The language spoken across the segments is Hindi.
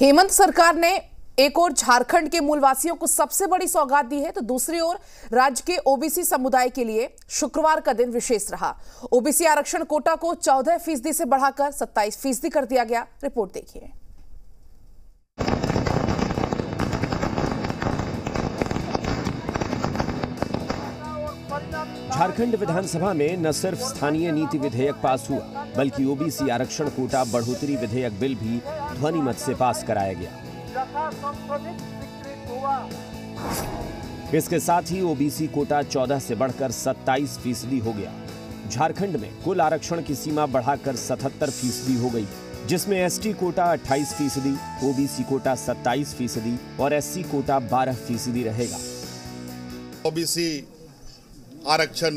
हेमंत सरकार ने एक ओर झारखंड के मूलवासियों को सबसे बड़ी सौगात दी है तो दूसरी ओर राज्य के ओबीसी समुदाय के लिए शुक्रवार का दिन विशेष रहा। ओबीसी आरक्षण कोटा को 14% से बढ़ाकर 27% कर दिया गया। रिपोर्ट देखिए। झारखंड विधानसभा में न सिर्फ स्थानीय नीति विधेयक पास हुआ बल्कि ओबीसी आरक्षण कोटा बढ़ोतरी विधेयक बिल भी ध्वनिमत से पास कराया गया। इसके साथ ही ओबीसी कोटा 14 से बढ़कर 27% हो गया। झारखंड में कुल आरक्षण की सीमा बढ़ाकर 77% हो गई, जिसमें एसटी कोटा 28%, ओबीसी कोटा 27% और एससी कोटा 12% रहेगा। ओबीसी आरक्षण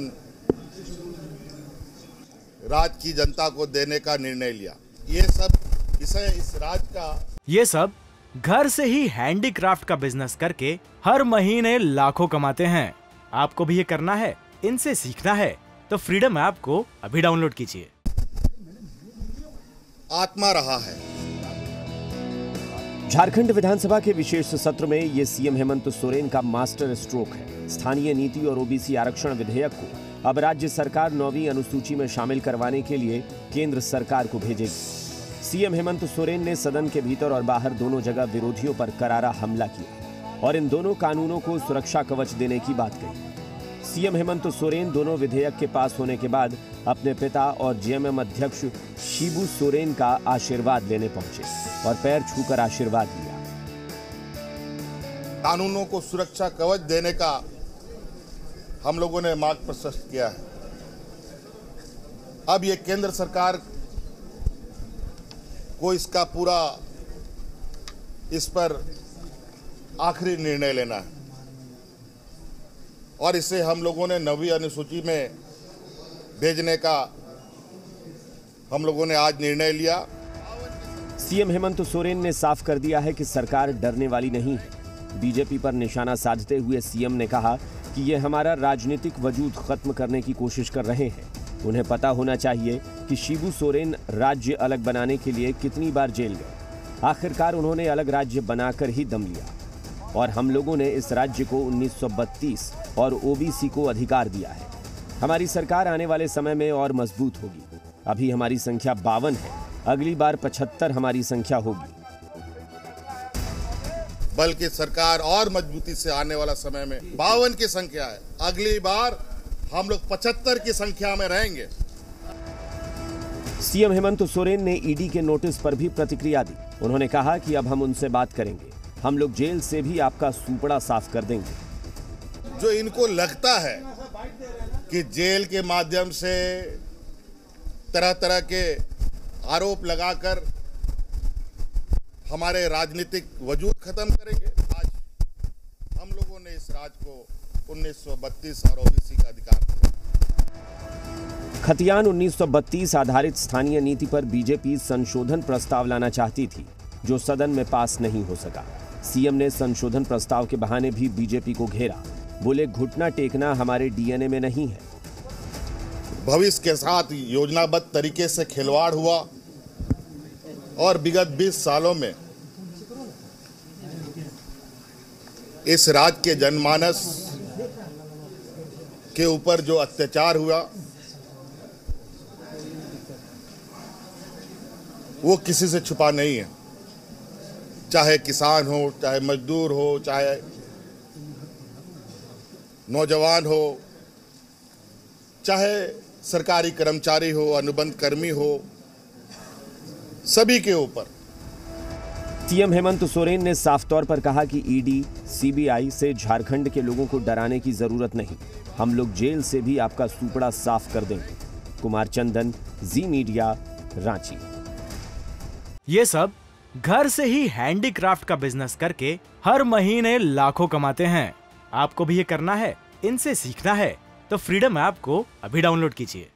राज्य की जनता को देने का निर्णय लिया। ये सब विषय इस राज्य का ये सब घर से ही हैंडीक्राफ्ट का बिजनेस करके हर महीने लाखों कमाते हैं। आपको भी ये करना है, इनसे सीखना है तो फ्रीडम ऐप को अभी डाउनलोड कीजिए। आत्मा रहा है। झारखंड विधानसभा के विशेष सत्र में ये सीएम हेमंत सोरेन का मास्टर स्ट्रोक है। स्थानीय नीति और ओबीसी आरक्षण विधेयक को अब राज्य सरकार 9वीं अनुसूची में शामिल करवाने के लिए केंद्र सरकार को भेजेगी। सीएम हेमंत सोरेन ने सदन के भीतर और बाहर दोनों जगह विरोधियों पर करारा हमला किया और इन दोनों कानूनों को सुरक्षा कवच देने की बात कही। सीएम हेमंत सोरेन दोनों विधेयक के पास होने के बाद अपने पिता और जेएमएम अध्यक्ष शिबू सोरेन का आशीर्वाद लेने पहुंचे और पैर छूकर आशीर्वाद लिया। कानूनों को सुरक्षा कवच देने का हम लोगों ने मार्ग प्रशस्त किया है। अब ये केंद्र सरकार को इसका पूरा इस पर आखिरी निर्णय लेना है और इसे हम लोगों ने 9वीं अनुसूची में भेजने का हम लोगों ने आज निर्णय लिया। सीएम हेमंत सोरेन ने साफ कर दिया है कि सरकार डरने वाली नहीं है। बीजेपी पर निशाना साधते हुए सीएम ने कहा कि ये हमारा राजनीतिक वजूद खत्म करने की कोशिश कर रहे हैं। उन्हें पता होना चाहिए कि शिबू सोरेन राज्य अलग बनाने के लिए कितनी बार जेल गए। आखिरकार उन्होंने अलग राज्य बनाकर ही दम लिया और हम लोगों ने इस राज्य को 1932 और ओबीसी को अधिकार दिया है। हमारी सरकार आने वाले समय में और मजबूत होगी। अभी हमारी संख्या 52 है, अगली बार 75 हमारी संख्या होगी। बल्कि सरकार और मजबूती से आने वाला समय में 52 की संख्या है, अगली बार हम लोग 75 की संख्या में रहेंगे। सीएम हेमंत सोरेन ने ईडी के नोटिस पर भी प्रतिक्रिया दी। उन्होंने कहा कि अब हम उनसे बात करेंगे, हम लोग जेल से भी आपका सूपड़ा साफ कर देंगे। जो इनको लगता है कि जेल के माध्यम से तरह तरह के आरोप लगाकर हमारे राजनीतिक वजूद खत्म करेंगे, आज हम लोगों ने इस राज्य को 1932 और ओबीसी का अधिकार दिया। खतियान 1932 आधारित स्थानीय नीति पर बीजेपी संशोधन प्रस्ताव लाना चाहती थी, जो सदन में पास नहीं हो सका। सीएम ने संशोधन प्रस्ताव के बहाने भी बीजेपी को घेरा। बोले, घुटना टेकना हमारे डीएनए में नहीं है। भविष्य के साथ योजनाबद्ध तरीके से खिलवाड़ हुआ और विगत 20 सालों में इस राज्य के जनमानस के ऊपर जो अत्याचार हुआ वो किसी से छुपा नहीं है। चाहे किसान हो, चाहे मजदूर हो, चाहे नौजवान हो, चाहे सरकारी कर्मचारी हो, अनुबंध कर्मी हो, सभी के ऊपर। सीएम हेमंत सोरेन ने साफ तौर पर कहा कि ईडी, सीबीआई से झारखंड के लोगों को डराने की जरूरत नहीं। हम लोग जेल से भी आपका सूपड़ा साफ कर देंगे। कुमार चंदन, जी मीडिया, रांची। ये सब घर से ही हैंडीक्राफ्ट का बिजनेस करके हर महीने लाखों कमाते हैं। आपको भी ये करना है, इनसे सीखना है तो फ्रीडम ऐप को अभी डाउनलोड कीजिए।